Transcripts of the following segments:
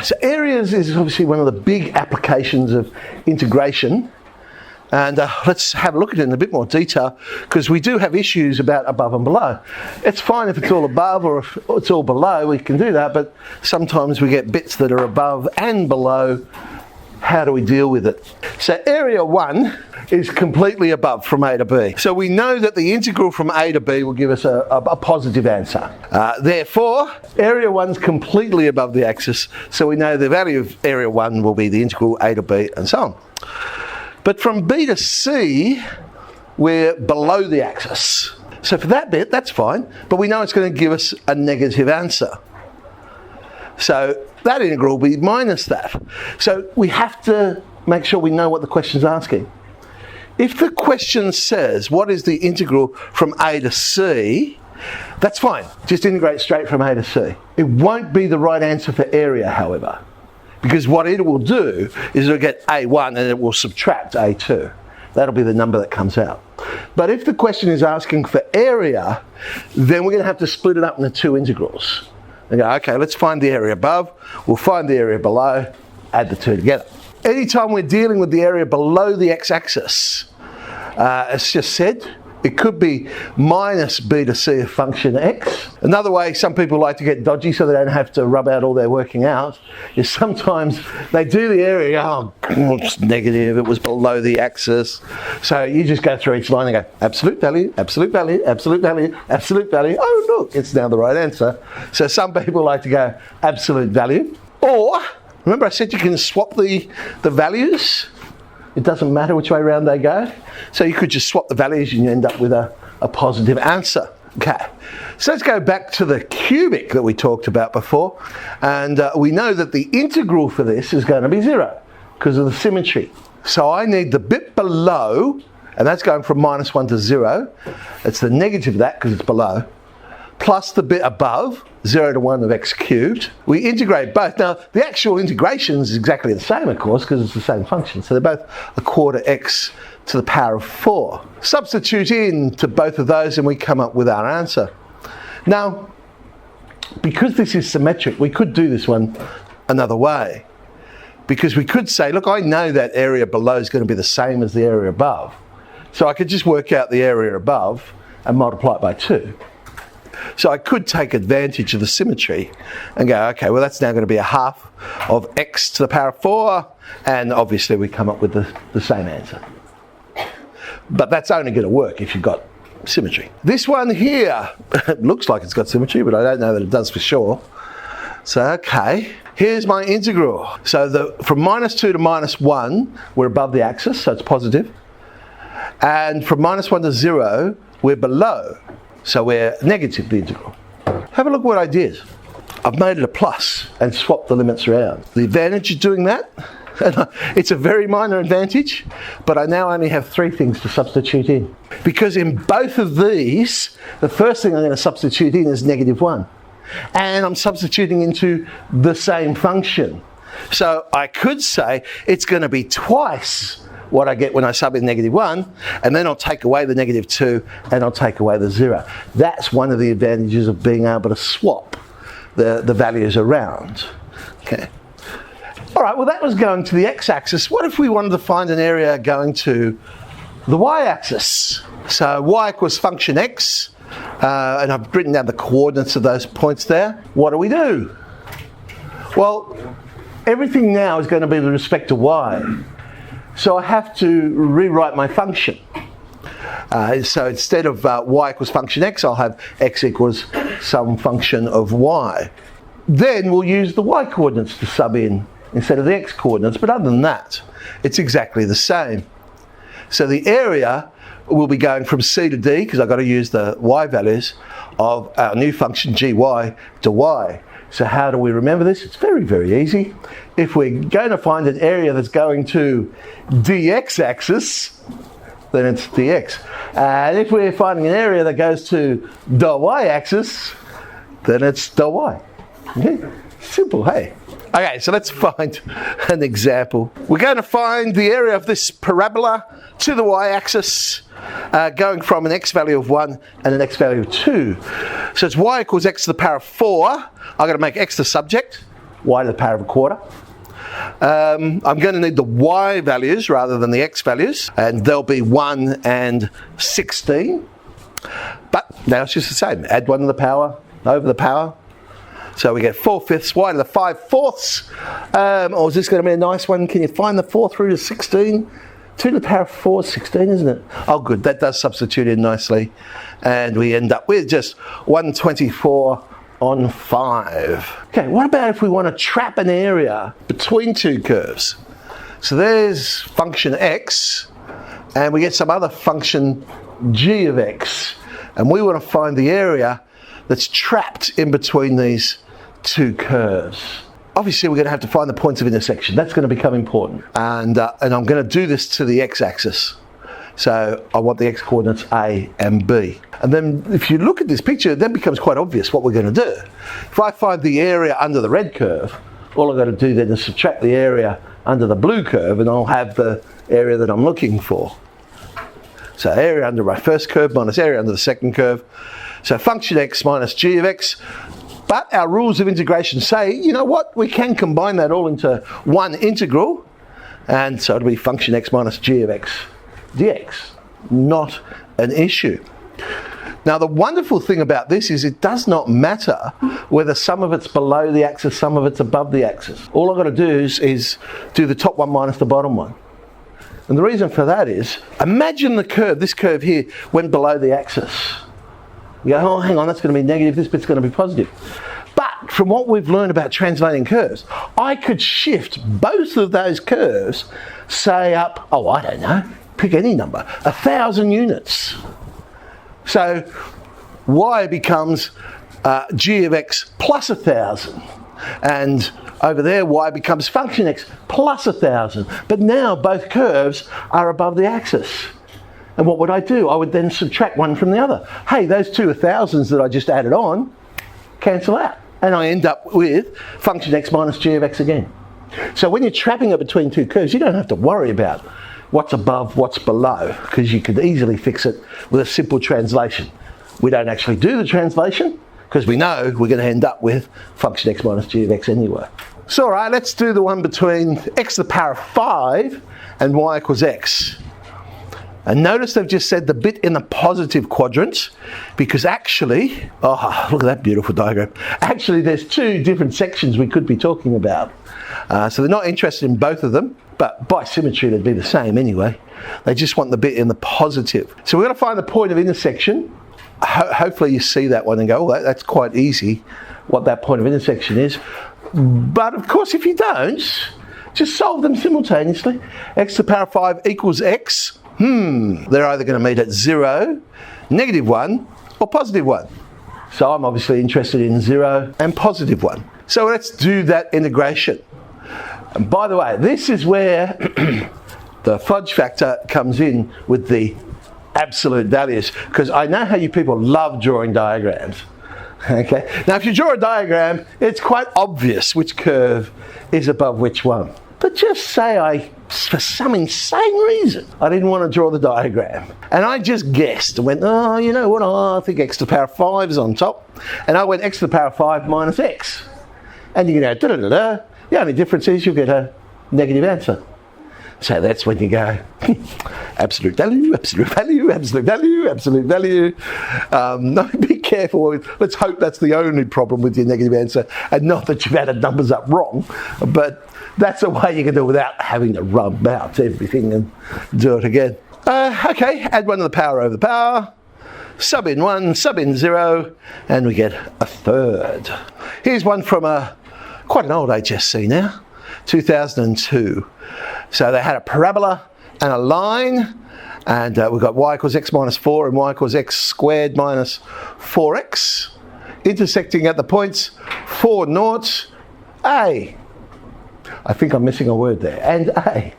Alright, so areas is obviously one of the big applications of integration. And let's have a look at it in a bit more detail, because we do have issues about above and below. It's fine if it's all above or if it's all below, we can do that, but sometimes we get bits that are above and below. How do we deal with it? So area 1 is completely above from A to B. So we know that the integral from A to B will give us a positive answer. Therefore, area 1 is completely above the axis, so we know the value of area 1 will be the integral A to B and so on. But from B to C, we're below the axis. So for that bit, that's fine, but we know it's going to give us a negative answer. So that integral will be minus that. So we have to make sure we know what the question's asking. If the question says, what is the integral from A to C, that's fine. Just integrate straight from A to C. It won't be the right answer for area, however, because what it will do is it'll get A1 and it will subtract A2. That'll be the number that comes out. But if the question is asking for area, then we're going to have to split it up into two integrals. And go, okay, let's find the area above, we'll find the area below, add the two together. Anytime we're dealing with the area below the x-axis, as just said, it could be minus b to c of function x. Another way some people like to get dodgy so they don't have to rub out all their working out is sometimes they do the area, oh, it's negative, it was below the axis. So you just go through each line and go, absolute value, absolute value, absolute value, absolute value. Oh look, it's now the right answer. So some people like to go absolute value. Or, remember I said you can swap the values? It doesn't matter which way around they go. So you could just swap the values and you end up with a positive answer. Okay, so let's go back to the cubic that we talked about before. And we know that the integral for this is going to be 0 because of the symmetry. So I need the bit below, and that's going from minus 1 to 0. It's the negative of that because it's below, plus the bit above, 0 to 1 of x cubed. We integrate both. Now, the actual integration is exactly the same, of course, because it's the same function. So they're both a quarter x to the power of 4. Substitute in to both of those and we come up with our answer. Now, because this is symmetric, we could do this one another way. Because we could say, look, I know that area below is going to be the same as the area above. So I could just work out the area above and multiply it by 2. So I could take advantage of the symmetry and go, okay, well that's now going to be a half of x to the power of 4, and obviously we come up with the same answer. But that's only going to work if you've got symmetry. This one here, it looks like it's got symmetry, but I don't know that it does for sure. So, okay, here's my integral. So from minus 2 to minus 1, we're above the axis, so it's positive. And from minus 1 to 0, we're below. So we're negative the integral. Have a look at what I did. I've made it a plus and swapped the limits around. The advantage of doing that, it's a very minor advantage, but I now only have 3 things to substitute in. Because in both of these, the first thing I'm going to substitute in is negative 1. And I'm substituting into the same function. So I could say it's going to be twice what I get when I sub in negative 1, and then I'll take away the negative 2 and I'll take away the 0. That's one of the advantages of being able to swap the values around. Okay. All right, well that was going to the x-axis. What if we wanted to find an area going to the y-axis? So y equals function x, and I've written down the coordinates of those points there. What do? Well, everything now is going to be with respect to y. So I have to rewrite my function. So instead of y equals function x, I'll have x equals some function of y. Then we'll use the y coordinates to sub in instead of the x coordinates, but other than that, it's exactly the same. So the area will be going from c to d, because I've got to use the y values of our new function gy to y. So how do we remember this? It's very, very easy. If we're going to find an area that's going to dx axis, then it's dx. And if we're finding an area that goes to the y axis, then it's the y. Okay? Simple, hey? Okay, so let's find an example. We're going to find the area of this parabola to the y-axis, going from an x value of 1 and an x value of 2. So it's y equals x to the power of 4. I've got to make x the subject. y to the power of a quarter. I'm going to need the y values rather than the x values, and they'll be 1 and 16. But now it's just the same. Add 1 to the power over the power. So we get 4/5 y to the 5/4. Or is this going to be a nice one? Can you find the 4 through to 16? 2 to the power of 4 is 16, isn't it? Oh, good. That does substitute in nicely. And we end up with just 124 on 5. Okay, what about if we want to trap an area between two curves? So there's function x, and we get some other function g of x. And we want to find the area that's trapped in between these two curves. Obviously, we're going to have to find the points of intersection. That's going to become important. And I'm going to do this to the x-axis. So I want the x-coordinates A and B. And then if you look at this picture, it then becomes quite obvious what we're going to do. If I find the area under the red curve, all I've got to do then is subtract the area under the blue curve, and I'll have the area that I'm looking for. So area under my first curve minus area under the second curve. So function x minus g of x. But our rules of integration say, you know what, we can combine that all into one integral. And so it'll be function x minus g of x dx. Not an issue. Now the wonderful thing about this is it does not matter whether some of it's below the axis, some of it's above the axis. All I've got to do is do the top one minus the bottom one. And the reason for that is, imagine the curve, this curve here, went below the axis. You go, oh, hang on, that's going to be negative, this bit's going to be positive. But from what we've learned about translating curves, I could shift both of those curves, say up, oh, I don't know, pick any number, 1,000 units. So y becomes g of x plus 1,000. And over there, y becomes function x plus 1,000. But now both curves are above the axis. And what would I do? I would then subtract one from the other. Hey, those two 1,000s that I just added on cancel out. And I end up with function x minus g of x again. So when you're trapping it between two curves, you don't have to worry about what's above, what's below, because you could easily fix it with a simple translation. We don't actually do the translation, because we know we're going to end up with function x minus g of x anyway. So all right, let's do the one between x to the power of 5 and y equals x. And notice they've just said the bit in the positive quadrant, because actually, oh, look at that beautiful diagram. Actually, there's two different sections we could be talking about. So they're not interested in both of them, but by symmetry they'd be the same anyway. They just want the bit in the positive. So we're going to find the point of intersection. Hopefully you see that one and go, oh, that's quite easy, what that point of intersection is. But of course, if you don't, just solve them simultaneously. X to the power of 5 equals x. They're either going to meet at 0, -1, or +1. So I'm obviously interested in 0 and +1. So let's do that integration. And by the way, this is where the fudge factor comes in with the absolute values, because I know how you people love drawing diagrams. Okay. Now if you draw a diagram, it's quite obvious which curve is above which one. But just say for some insane reason, I didn't want to draw the diagram. And I just guessed and went, oh, you know what, I think x to the power of 5 is on top. And I went x to the power of 5 minus x. And you go, da-da-da-da. The only difference is you'll get a negative answer. So that's when you go, absolute value, absolute value, absolute value, absolute value. No, be careful with, let's hope that's the only problem with your negative answer, and not that you've added numbers up wrong. But that's a way you can do it without having to rub out everything and do it again. Okay, add 1 to the power over the power. Sub in 1, sub in 0, and we get a third. Here's one from quite an old HSC now, 2002. So they had a parabola and a line, and we've got y equals x minus 4 and y equals x squared minus 4x, intersecting at the points 4 naught, A. I think I'm missing a word there, and A.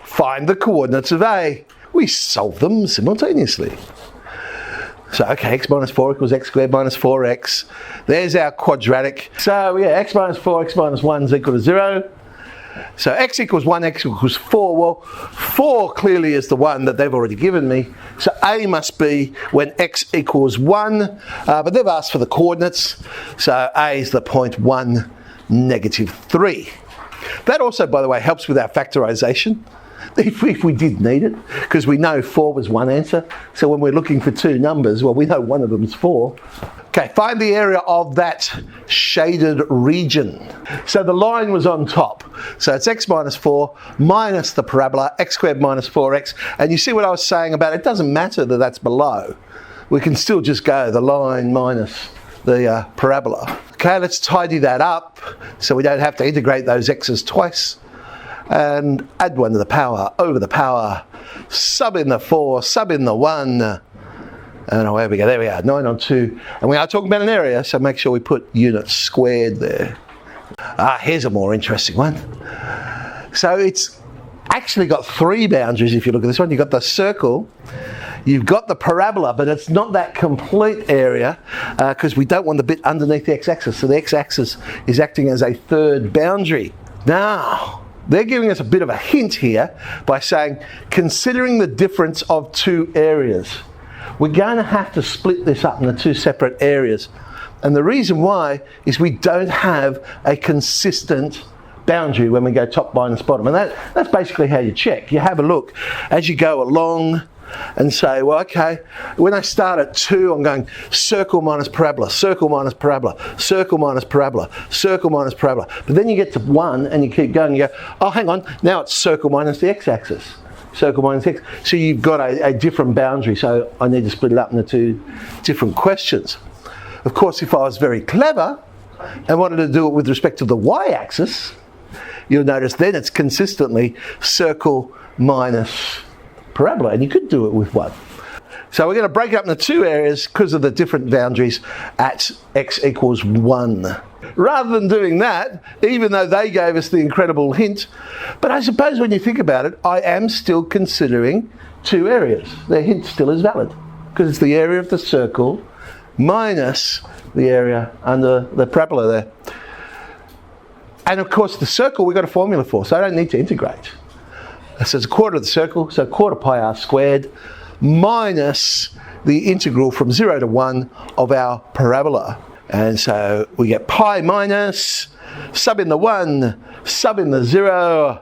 Find the coordinates of A. We solve them simultaneously. So, okay, x minus 4 equals x squared minus 4x. There's our quadratic. So, yeah, x minus 4, x minus 1 is equal to 0. So, x equals 1, x equals 4. Well, 4 clearly is the one that they've already given me. So, A must be when x equals 1. But they've asked for the coordinates. So, A is the point 1, -3. That also, by the way, helps with our factorisation, if we did need it, because we know 4 was one answer. So when we're looking for two numbers, well, we know one of them is 4. Okay, find the area of that shaded region. So the line was on top. So it's x minus 4 minus the parabola, x squared minus 4x. And you see what I was saying about it doesn't matter that that's below. We can still just go the line minus the parabola. Okay, let's tidy that up so we don't have to integrate those x's twice. And add 1 to the power, over the power, sub in the 4, sub in the 1. And away we go, there we are, 9 on 2. And we are talking about an area, so make sure we put units squared there. Here's a more interesting one. So it's actually got 3 boundaries if you look at this one. You've got the circle, you've got the parabola, but it's not that complete area because we don't want the bit underneath the x-axis. So the x-axis is acting as a third boundary. Now, they're giving us a bit of a hint here by saying, considering the difference of 2 areas, we're going to have to split this up into 2 separate areas. And the reason why is we don't have a consistent boundary when we go top minus bottom. And that's basically how you check. You have a look as you go along and say, well, okay, when I start at 2, I'm going circle minus parabola, circle minus parabola, circle minus parabola, circle minus parabola. But then you get to 1 and you keep going and you go, oh, hang on, now it's circle minus the x-axis. Circle minus x. So you've got a different boundary, so I need to split it up into 2 different questions. Of course, if I was very clever and wanted to do it with respect to the y-axis, you'll notice then it's consistently circle minus parabola, and you could do it with 1. So we're going to break it up into 2 areas because of the different boundaries at x equals 1. Rather than doing that, even though they gave us the incredible hint, but I suppose when you think about it, I am still considering 2 areas. Their hint still is valid because it's the area of the circle minus the area under the parabola there. And of course the circle we've got a formula for, so I don't need to integrate. So it's a quarter of the circle, so quarter pi r squared minus the integral from 0 to 1 of our parabola. And so we get pi minus, sub in the 1, sub in the 0,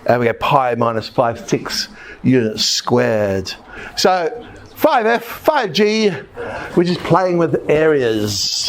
and we get pi minus 5/6 units squared. So 5f, 5g, we're just playing with areas.